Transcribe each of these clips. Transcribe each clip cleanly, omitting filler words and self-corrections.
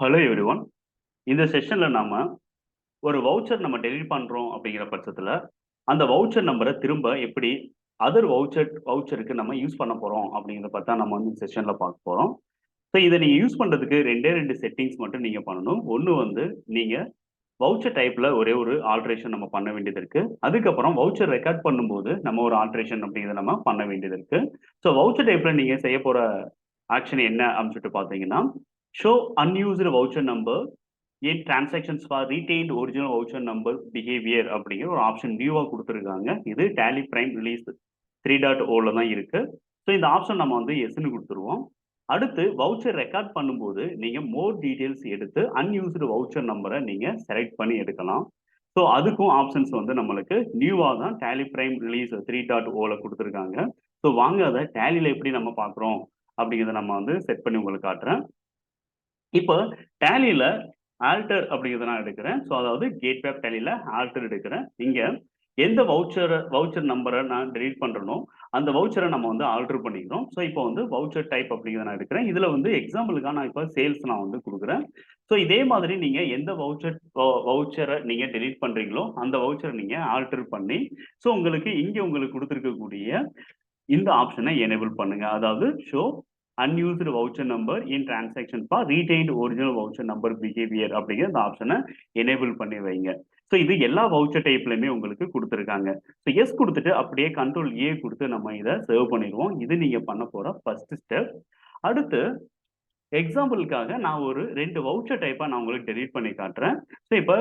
Hello everyone. இந்த செஷன்ல நாம ஒரு வவுச்சர் நம்ம டெலீட் பண்றோம் அப்படிங்கிற பட்சத்துல, அந்த வவுச்சர் நம்பர திரும்ப எப்படி அதர் வவுச்சருக்கு நம்ம யூஸ் பண்ண போறோம் அப்படிங்கிறத பத்தி தான் நம்ம வந்து இந்த செஷன்ல பார்க்க போறோம். ஸோ இத நீங்க யூஸ் பண்றதுக்கு 2 செட்டிங்ஸ் மட்டும் நீங்க பண்ணணும். ஒண்ணு வந்து நீங்க வவுச்சர் டைப்ல ஒரே ஒரு ஆல்டரேஷன் நம்ம பண்ண வேண்டியது இருக்கு. அதுக்கப்புறம் வவுச்சர் ரெக்கார்ட் பண்ணும்போது நம்ம ஒரு ஆல்டரேஷன் அப்படிங்கிறத நம்ம பண்ண வேண்டியது இருக்கு. ஸோ வவுச்சர் டைப்ல நீங்க செய்ய போற ஆக்ஷன் என்ன அப்படின்னு சொல்லிட்டு பார்த்தீங்கன்னா, show unused voucher number in transactions for retained original voucher number behaviour அப்படிங்கிற ஒரு ஆப்ஷன் வியூவா கொடுத்துருக்காங்க. இது டேலி பிரைம் ரிலீஸ் 3.0ல தான் இருக்கு. ஸோ இந்த ஆப்ஷன் நம்ம வந்து எஸ்ன்னு கொடுத்துருவோம். அடுத்து வவுச்சர் ரெக்கார்ட் பண்ணும்போது நீங்க மோர் டீடைல்ஸ் எடுத்து அன்யூஸ்டு வவுச்சர் நம்பரை நீங்க செலக்ட் பண்ணி எடுக்கலாம். ஸோ அதுக்கும் ஆப்ஷன்ஸ் வந்து நம்மளுக்கு நியூவா தான் டேலி பிரைம் ரிலீஸ் 3.0ல கொடுத்துருக்காங்க. ஸோ வாங்க அதை டேலியில எப்படி நம்ம பார்க்குறோம் அப்படிங்கிறத நம்ம வந்து செட் பண்ணி உங்களுக்கு காட்டுறேன். இப்போ டேலியில ஆல்டர் அப்படிங்கிறத நான் எடுக்கிறேன். ஸோ அதாவது கேட்வே ஆஃப் டேலியில ஆல்டர் எடுக்கிறேன். இங்க எந்த வவுச்சர் நம்பரை நான் டெலீட் பண்றேனோ அந்த வவுச்சரை நம்ம வந்து ஆல்டர் பண்ணிக்கிறோம். ஸோ இப்போ வந்து வவுச்சர் டைப் அப்படிங்கிறத நான் எடுக்கிறேன். இதுல வந்து எக்ஸாம்பிளுக்காக நான் இப்போ சேல்ஸ் நான் வந்து கொடுக்குறேன். ஸோ இதே மாதிரி நீங்க எந்த வவுச்சரை நீங்க டெலீட் பண்றீங்களோ அந்த வவுச்சரை நீங்க ஆல்டர் பண்ணி ஸோ உங்களுக்கு இங்க உங்களுக்கு கொடுத்துருக்கக்கூடிய இந்த ஆப்ஷனை எனேபிள் பண்ணுங்க. அதாவது show unused voucher number in transaction for retained original voucher number behaviour அப்படிங்கிற இந்த ஆப்ஷனை எனேபிள் பண்ணி வைங்க. ஸோ இது எல்லா வவுச்சர் டைப்லையுமே உங்களுக்கு கொடுத்துருக்காங்க. ஸோ எஸ் கொடுத்துட்டு அப்படியே கண்ட்ரோல் ஏ கொடுத்து நம்ம இதை சேவ் பண்ணிடுவோம். இது நீங்க பண்ண போற ஃபர்ஸ்ட் ஸ்டெப். அடுத்து எக்ஸாம்பிளுக்காக நான் ஒரு 2 வவுச்சர் டைப்பா நான் உங்களுக்கு டெலீட் பண்ணி காட்டுறேன். ஸோ இப்போ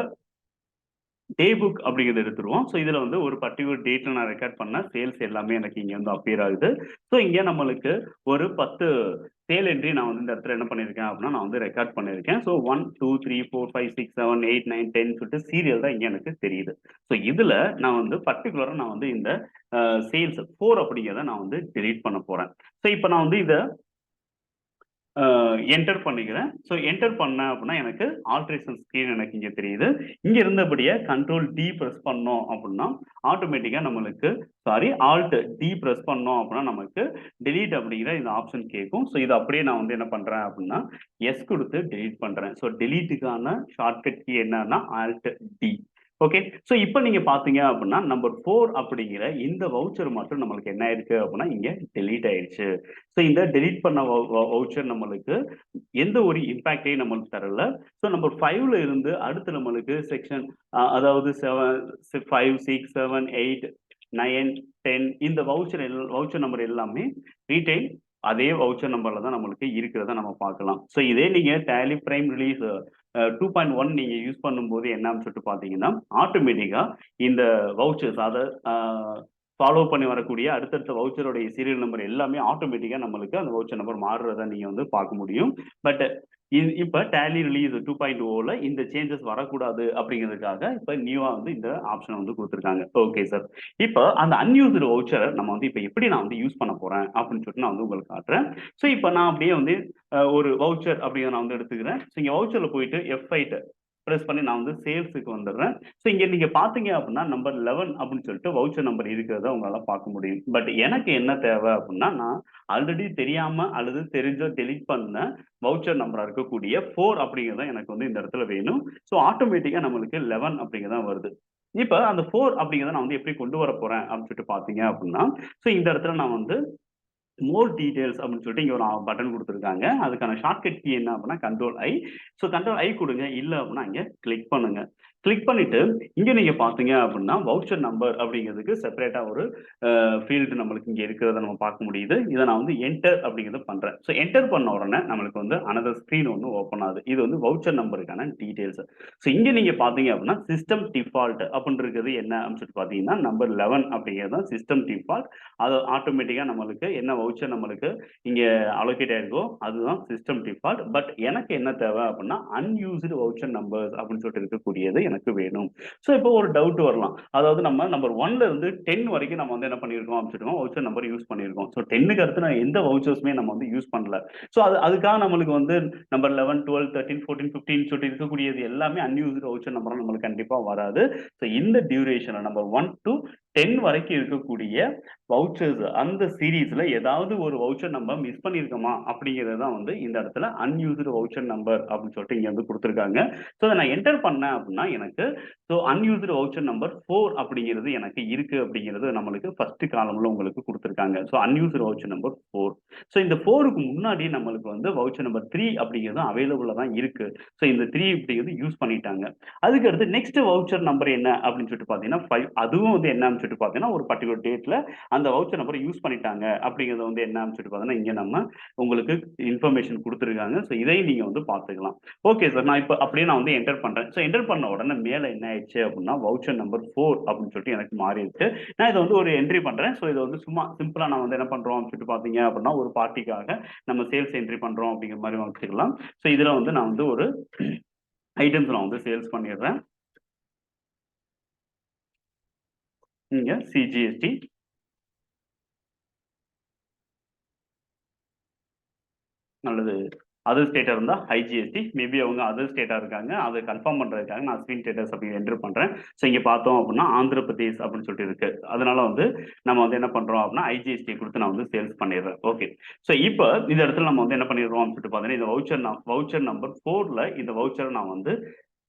டே புக் அப்படிங்கிறத எடுத்துருவோம். ஸோ இதுல வந்து ஒரு பர்ட்டிகுலர் டேட்ல நான் ரெக்கார்ட் பண்ண சேல்ஸ் எல்லாமே எனக்கு இங்க வந்து அப்பியர் ஆகுது. ஸோ இங்க நம்மளுக்கு ஒரு 10 சேல் என்ட்ரி நான் வந்து இந்த இடத்துல என்ன பண்ணியிருக்கேன் அப்படின்னா நான் வந்து ரெக்கார்ட் பண்ணியிருக்கேன். ஸோ 1, 2, 3, 4, 5, 6, 7, 8, 9, 10 சொல்லிட்டு சீரியல் தான் இங்க எனக்கு தெரியுது. ஸோ இதுல நான் வந்து பர்ட்டிகுலரா நான் வந்து இந்த சேல்ஸ் 4 அப்படிங்கிறத நான் வந்து டெலீட் பண்ண போறேன். ஸோ இப்போ நான் வந்து இத என்டர் பண்ணிக்கிறேன். ஸோ என்டர் பண்ணேன் அப்படின்னா எனக்கு ஆல்ட்ரேஷன் ஸ்க்ரீன் எனக்கு இங்க தெரியுது. இங்க இருந்தபடியே கண்ட்ரோல் டி பிரஸ் பண்ணோம் அப்படின்னா ஆட்டோமேட்டிக்கா நம்மளுக்கு ஆல்ட் டி பிரஸ் பண்ணோம் அப்படின்னா நமக்கு டெலீட் அப்படிங்கிற இந்த ஆப்ஷன் கேட்கும். ஸோ இது அப்படியே நான் வந்து என்ன பண்றேன் அப்படின்னா எஸ் கொடுத்து டெலீட் பண்றேன். ஸோ டெலீட்டுக்கான ஷார்ட்கட் கீ என்னன்னா ஆல்ட் டி. ஓகே. ஸோ இப்போ நீங்க பாத்தீங்க அப்படின்னா நம்பர் 4 அப்படிங்கிற இந்த வவுச்சர் மட்டும் நம்மளுக்கு என்ன ஆயிருக்கு அப்படின்னா இங்க டெலீட் ஆயிடுச்சு. ஸோ இந்த டெலீட் பண்ண வவுச்சர் நம்மளுக்கு எந்த ஒரு இம்பாக்டையும் நம்மளுக்கு தரல. ஸோ நம்பர் 5ல இருந்து அடுத்து நம்மளுக்கு செக்ஷன் அதாவது 5, 6, 7, 8, 9, 10 இந்த வவுச்சர் நம்பர் எல்லாமே ரீட்டைல் அதே வவுச்சர் நம்பர்ல தான் நம்மளுக்கு இருக்கிறத நம்ம பார்க்கலாம். ஸோ இதே நீங்க டேலி பிரைம் ரிலீஸ் 2.1 நீங்க யூஸ் பண்ணும்போது என்னன்னு சொல்லிட்டு பார்த்தீங்கன்னா ஆட்டோமேட்டிக்கா இந்த வவுச்சர்ஸ் அதை ஃபாலோ பண்ணி வரக்கூடிய அடுத்தடுத்த வவுச்சருடைய சீரியல் நம்பர் எல்லாமே ஆட்டோமேட்டிக்கா நம்மளுக்கு அந்த வவுச்சர் நம்பர் மாறுறத நீங்க வந்து பார்க்க முடியும். பட் இப்ப டேலி ரிலீஸ் 2.0ல இந்த சேஞ்சஸ் வரக்கூடாது அப்படிங்கிறதுக்காக இப்ப நியூவா வந்து இந்த ஆப்ஷன் வந்து கொடுத்துருக்காங்க. Okay sir. இப்ப அந்த அன்யூஸ்டு வவுச்சரை நம்ம வந்து இப்ப எப்படி நான் வந்து யூஸ் பண்ண போறேன் அப்படின்னு சொல்லிட்டு நான் வந்து உங்களுக்கு காட்டுறேன். ஸோ இப்ப நான் அப்படியே வந்து ஒரு வவுச்சர் அப்படிங்கிறத நான் வந்து எடுத்துக்கிறேன். ஸோ இங்க வவுச்சர்ல போயிட்டு F8 பிரஸ் பண்ணி நான் வந்து சேல்ஸுக்கு வந்துடுறேன். ஸோ இங்க நீங்க பாத்தீங்க அப்படின்னா நம்பர் 11 அப்படின்னு சொல்லிட்டு வவுச்சர் நம்பர் இருக்கிறத உங்களால பார்க்க முடியும். பட் எனக்கு என்ன தேவை அப்படின்னா நான் ஆல்ரெடி தெரியாம அல்லது தெரிஞ்சோ டெலீட் பண்ண வவுச்சர் நம்பரா இருக்கக்கூடிய 4 அப்படிங்கிறத எனக்கு வந்து இந்த இடத்துல வேணும். ஸோ ஆட்டோமேட்டிக்கா நம்மளுக்கு 11 அப்படிங்கிறதான் வருது. இப்ப அந்த 4 அப்படிங்கிறத நான் வந்து எப்படி கொண்டு வர போறேன் அப்படின்னு சொல்லிட்டு பாத்தீங்க அப்படின்னா ஸோ இந்த இடத்துல நான் வந்து மோர் டீடைல்ஸ் அப்படின்னு சொல்லிட்டு இங்க ஒரு பட்டன் கொடுத்துருக்காங்க. அதுக்கான ஷார்ட்கட் கீ என்ன அப்படின்னா கண்ட்ரோல் ஐ. ஸோ கண்ட்ரோல் ஐ கொடுங்க. இல்ல அப்படின்னா இங்க கிளிக் பண்ணுங்க. கிளிக் பண்ணிட்டு இங்க நீங்க பாத்தீங்க அப்படின்னா வவுச்சர் நம்பர் அப்படிங்கிறதுக்கு செப்பரேட்டா ஒரு ஃபீல்டு நம்மளுக்கு இங்க இருக்கிறத நம்ம பார்க்க முடியுது. இதை நான் வந்து என்டர் அப்படிங்கிறத பண்றேன். ஸோ என்டர் பண்ண உடனே நம்மளுக்கு வந்து அனதர் ஸ்கிரீன் ஒன்று ஓப்பன் ஆகுது. இது வந்து வவுச்சர் நம்பருக்கான டீடைல்ஸ். ஸோ இங்க நீங்க பாத்தீங்க அப்படின்னா சிஸ்டம் டிஃபால்ட் அப்படின்னு இருக்கிறது என்ன அப்படின்னு சொல்லிட்டு பாத்தீங்கன்னா நம்பர் 11 அப்படிங்கிறது தான் சிஸ்டம் டிஃபால்ட். அது ஆட்டோமேட்டிக்கா நம்மளுக்கு என்ன வவுச்சர் நம்மளுக்கு இங்க அலோகேட் ஆயிருக்கோ அதுதான் சிஸ்டம் டிஃபால்ட். பட் எனக்கு என்ன தேவை அப்படின்னா அன்யூஸ்டு வவுச்சர் நம்பர்ஸ் அப்படின்னு சொல்லிட்டு இருக்கக்கூடியது எனக்கு வேணும். ஸோ இப்போ ஒரு டவுட் வரலாம். அதாவது நம்ம நம்பர் 1ல இருந்து 10 வரைக்கும் நம்ம வந்து என்ன பண்ணியிருக்கோம் அப்படின்னு சொல்லிட்டு வவுச்சர் நம்பர் யூஸ் பண்ணியிருக்கோம். ஸோ 10க்கு அடுத்து நான் எந்த வவுச்சர்ஸுமே நம்ம வந்து யூஸ் பண்ணல. ஸோ அதுக்காக நம்மளுக்கு வந்து நம்பர் 11, 12, 13, 14, 15 சொல்லிட்டு இருக்கக்கூடியது எல்லாமே அன்யூஸ்டு வவுச்சர் நம்பரா நம்மளுக்கு கண்டிப்பா வராது. ஸோ இந்த டியூரேஷன் நம்பர் 1 to 10 வரைக்கும் இருக்கக்கூடிய வவுச்சர்ஸ் அந்த சீரிஸ்ல ஏதாவது ஒரு வவுச்சர் நம்ம மிஸ் பண்ணியிருக்கோமா அப்படிங்கிறது தான் வந்து இந்த இடத்துல அன்யூஸ்டு வவுச்சர் நம்பர் அப்படின்னு சொல்லிட்டு இங்க வந்து கொடுத்துருக்காங்க. ஸோ அதை நான் என்டர் பண்ணேன் அப்படின்னா எனக்கு ஸோ அன்யூஸ்டு வவுச்சர் நம்பர் 4 அப்படிங்கிறது எனக்கு இருக்கு அப்படிங்கிறது நம்மளுக்கு ஃபர்ஸ்ட் காலம்ல உங்களுக்கு கொடுத்துருக்காங்க. So unused voucher number 4. So இந்த 4க்கு முன்னாடி நம்மளுக்கு வந்து வவுச்சர் நம்பர் 3 அப்படிங்கிறது அவைலபிளா தான் இருக்கு. ஸோ இந்த 3 அப்படிங்கிறது யூஸ் பண்ணிட்டாங்க. அதுக்கு அடுத்து நெக்ஸ்ட் வவுச்சர் நம்பர் என்ன அப்படின்னு சொல்லிட்டு பார்த்தீங்கன்னா 5. அதுவும் வந்து என்னன்னு சொல்லிட்டு பார்த்தீங்கன்னா ஒரு பர்டிகுலர் டேட்ல அந்த வவுச்சர் நம்பர் யூஸ் பண்ணிட்டாங்க அப்படிங்கிறது வந்து என்னன்னு சொல்லிட்டு பார்த்தீங்கன்னா இங்க நம்ம உங்களுக்கு இன்ஃபர்மேஷன் கொடுத்துருக்காங்க. ஸோ இதையும் நீங்க வந்து பார்த்துக்கலாம். ஓகே சார், நான் இப்போ அப்படியே நான் வந்து என்டர் பண்றேன். ஸோ என்டர் பண்ண உடனே மேல என்ன ஆயிடுச்சு அப்படின்னா வவுச்சர் நம்பர் 4 அப்படின்னு சொல்லிட்டு எனக்கு மாறி இருக்கு. நான் இதை வந்து ஒரு என்ட்ரி பண்றேன். ஸோ இதை வந்து சும்மா சிம்பிளா நான் வந்து என்ன பண்றோம் அப்படின்னு சொல்லிட்டு பார்த்தீங்க அப்படின்னா ஒரு பார்ட்டிக்காக நம்ம சேல்ஸ் என்ட்ரி பண்றோம் அப்படிங்கிற மாதிரி வச்சுக்கலாம். ஸோ இதுல வந்து நான் வந்து ஒரு ஐட்டம்ஸ் நான் வந்து சேல்ஸ் பண்ணிடுறேன். இங்க சிஜிஎஸ்டி நல்லது. அதர் ஸ்டேட்டா இருந்தா ஐஜிஎஸ்டி, மேபி அவங்க அதர் ஸ்டேட்டா இருக்காங்க. அதை கன்ஃபார்ம் பண்றதுக்காக நான் ஸ்கிரீன் ஸ்டேட்டஸ் அப்படி என்டர் பண்றேன். ஸோ இங்க பார்த்தோம் அப்படின்னா ஆந்திர பிரதேஷ் அப்படின்னு சொல்லிட்டு இருக்கு. அதனால வந்து நம்ம வந்து என்ன பண்றோம் அப்படின்னா ஐஜிஎஸ்டி கொடுத்து நான் வந்து சேல்ஸ் பண்ணிடுறேன். ஓகே. ஸோ இப்போ இந்த இடத்துல நம்ம வந்து என்ன பண்ணிடுறோம் அப்படின்னு சொல்லிட்டு பார்த்தீங்கன்னா இந்த வவுச்சர் நம்பர் 4ல இந்த வவுச்சரை நான் வந்து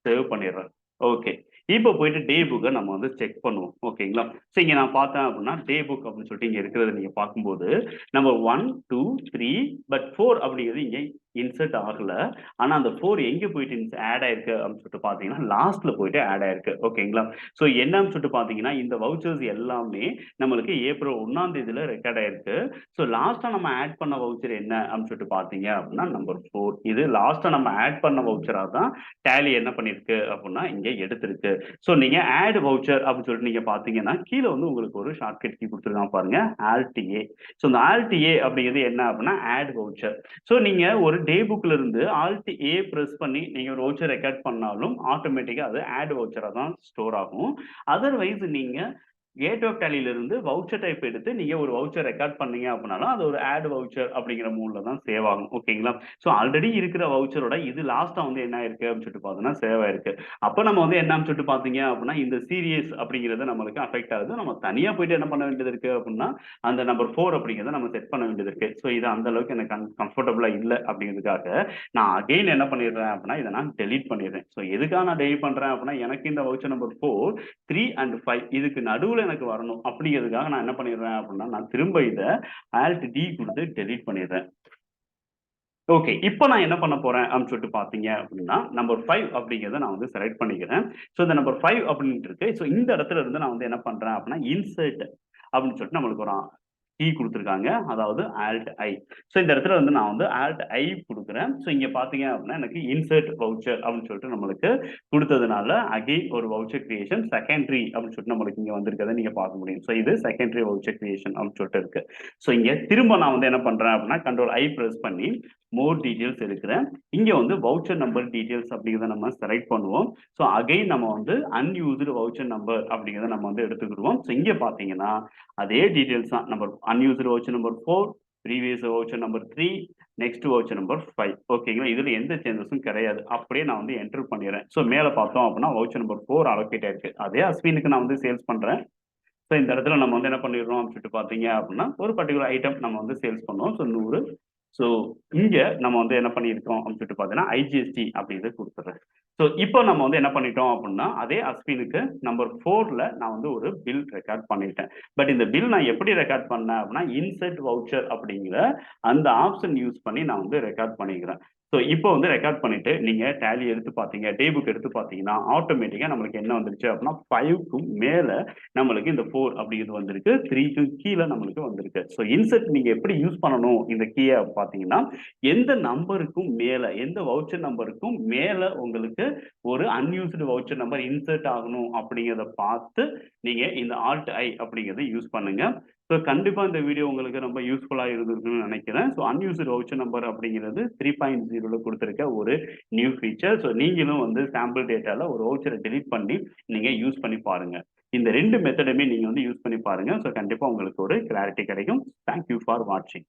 சேவ் பண்ணிடுறேன். ஓகே. இப்போ போயிட்டு டே புக்கை நம்ம வந்து செக் பண்ணுவோம். ஓகேங்களா? ஸோ இங்க நான் பார்த்தேன் அப்படின்னா டே புக் அப்படின்னு சொல்லிட்டு இங்க இருக்கிறத நீங்க பார்க்கும்போது நம்பர் 1, 2, 3 பட் 4 அப்படிங்கிறது இங்க இன்சர்ட் ஆகல. ஆனா அந்த 4 எங்க போயிட்டு ஆட் ஆயிருக்கு அப்படின்னு சொல்லிட்டு பார்த்தீங்கன்னா லாஸ்ட்ல போயிட்டு ஆட் ஆயிருக்கு. ஓகேங்களா? ஸோ என்னன்னு சொல்லிட்டு பார்த்தீங்கன்னா இந்த வவுச்சர்ஸ் எல்லாமே நம்மளுக்கு ஏப்ரல் 1ஆம் தேதியில ரெக்கார்ட் ஆயிருக்கு. ஸோ லாஸ்டா நம்ம ஆட் பண்ண வவுச்சர் என்ன அப்படின்னு சொல்லிட்டு பார்த்தீங்க அப்படின்னா நம்பர் 4. இது லாஸ்டா நம்ம ஆட் பண்ண வவுச்சரா தான் டேலி என்ன பண்ணிருக்கு அப்படின்னா இங்க எடுத்திருக்கு. ஸோ நீங்க ஆட் வவுச்சர் அப்படின்னு சொல்லிட்டு நீங்க பாத்தீங்கன்னா கீழே வந்து உங்களுக்கு ஒரு ஷார்ட்கட் கீ கொடுத்துருக்காங்க பாருங்க, ஆல்ட் ஏ. ஸோ இந்த ஆல்ட் ஏ அப்படிங்கிறது என்ன அப்படின்னா ஆட் வவுச்சர். ஸோ நீங்க ஒரு டே புக்ல இருந்து ஆல்ட் ஏ பிரஸ் பண்ணி நீங்க ஒரு வவுச்சர் ரெக்கார்ட் பண்ணாலும் ஆட்டோமேட்டிக்கா அது ஆட் வவுச்சரா தான் ஸ்டோர் ஆகும். அதர்வைஸ் நீங்க கேட் ஆஃப் டேலியில இருந்து வவுச்சர் டைப் எடுத்து நீங்க ஒரு வவுச்சர் ரெக்கார்ட் பண்ணீங்க அப்படின்னாலும் அது ஒரு ஆட் வவுச்சர் அப்படிங்கிற மூட்ல தான் சேவ் ஆகும். ஓகேங்களா? ஸோ ஆல்ரெடி இருக்கிற வவுச்சரோட இது லாஸ்டா வந்து என்ன ஆயிருக்கு அப்படின்னு சொல்லிட்டு பார்த்தோம்னா சேவ் ஆயிருக்கு. அப்ப நம்ம வந்து என்னன்னு சொல்லிட்டு பார்த்தீங்க அப்படின்னா இந்த சீரியஸ் அப்படிங்கிறது நம்மளுக்கு அஃபெக்ட் ஆகுது. நம்ம தனியா போயிட்டு என்ன பண்ண வேண்டியது இருக்கு அப்படின்னா அந்த நம்பர் 4 அப்படிங்கிறத நம்ம செட் பண்ண வேண்டியது இருக்கு. ஸோ இது அந்த அளவுக்கு எனக்கு கம்ஃபர்டபுளா இல்லை அப்படிங்கிறதுக்காக நான் அகைன் என்ன பண்ணிடுறேன் அப்படின்னா இதை நான் டெலீட் பண்ணிடுறேன். ஸோ எதுக்காக நான் டெலீட் பண்றேன் அப்படின்னா எனக்கு இந்த வவுச்சர் நம்பர் 4, 3 அண்ட் 5 இதுக்கு நடுவுல எனக்கு வரணும் அப்படிங்கிறதுக்காக நான் என்ன பண்ணிடுறேன் அப்படின்னா நான் திரும்ப இதை ஆல்ட் டி கொடுத்து டெலீட் பண்ணிடுறேன். ஓகே. இப்போ நான் என்ன பண்ண போறேன் அப்படின்னு சொல்லிட்டு பார்த்தீங்க அப்படின்னா, நம்பர் 5 அப்படிங்கிறத நான் வந்து செலக்ட் பண்ணிக்கிறேன். ஸோ இந்த நம்பர் 5 அப்படின்ட்டு இருக்கு. ஸோ இந்த இடத்துல இருந்து நான் வந்து என்ன பண்றேன் அப்படின்னா, இன்சர்ட் அப்படின்னு சொல்லிட்டு நம்மளுக்கு ஒரு கீ குடுத்துருக்காங்க. அதாவது ஆல்ட் ஐ. ஸோ இந்த இடத்துல வந்து நான் வந்து ஆல்ட் ஐ குடுக்குறேன். ஸோ இங்க பார்த்தீங்க அப்படின்னா, எனக்கு இன்சர்ட் வவுச்சர் அப்படின்னு சொல்லிட்டு நம்மளுக்கு குடுத்ததுனால, அகைன் ஒரு வவுச்சர் கிரியேஷன் செகண்டரி அப்படின்னு சொல்லிட்டு நம்மளுக்கு இங்க வந்திருக்கிறத நீங்க பார்க்க முடியும். ஸோ இது செகண்டரி வவுச்சர் கிரியேஷன் அப்படின்னு சொல்லிட்டு இருக்கு. ஸோ இங்க திரும்ப நான் வந்து என்ன பண்றேன் அப்படின்னா, கண்ட்ரோல் ஐ பிரஸ் பண்ணி மோர் டீடைல்ஸ் எடுக்கிறேன். இங்க வந்து வவுச்சர் நம்பர் டீடைல்ஸ் அப்படிங்கிறத நம்ம செலக்ட் பண்ணுவோம். ஸோ அகைன் நம்ம வந்து அன்யூஸ்டு வவுச்சர் நம்பர் அப்படிங்கிறத நம்ம வந்து எடுத்துக்கிடுவோம். ஸோ இங்க பார்த்தீங்கன்னா, அதே டீடைல்ஸ் தான். Number unused voucher number 4, previous voucher number 3, next voucher number 5. ஓகேங்களா? இதுல எந்த சேஞ்சஸும் கிடையாது. அப்படியே நான் வந்து என்டர் பண்ணிடுறேன். ஸோ மேல பார்த்தோம் அப்படின்னா வவுச்சர் நம்பர் 4 அலோகேட் ஆயிருக்கு. அதே அஸ்வினுக்கு நான் வந்து சேல்ஸ் பண்றேன். ஸோ இந்த இடத்துல நம்ம வந்து என்ன பண்ணிடுறோம் அப்படின்னு சொல்லிட்டு பார்த்தீங்க அப்படின்னா, ஒரு பர்டிகுலர் ஐட்டம் நம்ம வந்து சேல்ஸ் பண்ணுவோம். ஸோ 100. ஸோ இங்க நம்ம வந்து என்ன பண்ணியிருக்கோம் அப்படின்னு சொல்லிட்டு பார்த்தீங்கன்னா, ஐஜிஎஸ்டி அப்படிங்கிறத குடுத்துடுறேன். ஸோ இப்போ நம்ம வந்து என்ன பண்ணிட்டோம் அப்படின்னா, அதே அஸ்வினுக்கு நம்பர் 4ல நான் வந்து ஒரு பில் ரெக்கார்ட் பண்ணிட்டேன். பட் இந்த பில் நான் எப்படி ரெக்கார்ட் பண்ணேன் அப்படின்னா, இன்சர்ட் வவுச்சர் அப்படிங்கிற அந்த ஆப்ஷன் யூஸ் பண்ணி நான் வந்து ரெக்கார்ட் பண்ணிக்கிறேன். ஸோ இப்போ வந்து ரெக்கார்ட் பண்ணிட்டு நீங்க டேலி எடுத்து பார்த்தீங்க, டே புக் எடுத்து பார்த்தீங்கன்னா, ஆட்டோமேட்டிக்கா நம்மளுக்கு என்ன வந்துருச்சு அப்படின்னா 5க்கும் மேல நம்மளுக்கு இந்த 4 அப்படிங்கிறது வந்திருக்கு. 3க்கும் கீழ நம்மளுக்கு வந்திருக்கு. ஸோ இன்சர்ட் நீங்க எப்படி யூஸ் பண்ணணும் இந்த கீய பார்த்தீங்கன்னா, எந்த நம்பருக்கும் மேல, எந்த வவுச்சர் நம்பருக்கும் மேல உங்களுக்கு ஒரு அன்யூஸ்டு வவுச்சர் நம்பர் இன்சர்ட் ஆகணும் அப்படிங்கிறத பார்த்து நீங்க இந்த ஆல்ட் ஐ அப்படிங்கிறத யூஸ் பண்ணுங்க. ஸோ கண்டிப்பா இந்த வீடியோ உங்களுக்கு ரொம்ப யூஸ்ஃபுல்லா இருந்திருக்கும்னு நினைக்கிறேன். ஸோ அன்யூஸ்டு வவுச்சர் நம்பர் அப்படிங்கிறது 3.0ல குடுத்திருக்க ஒரு நியூ ஃபீச்சர். ஸோ நீங்களும் வந்து சாம்பிள் டேட்டால ஒரு வவுச்சர டெலீட் பண்ணி நீங்க யூஸ் பண்ணி பாருங்க. இந்த 2 மெத்தடுமே நீங்க வந்து யூஸ் பண்ணி பாருங்க. ஸோ கண்டிப்பா உங்களுக்கு ஒரு கிளாரிட்டி கிடைக்கும். தேங்க் யூ ஃபார் வாட்சிங்.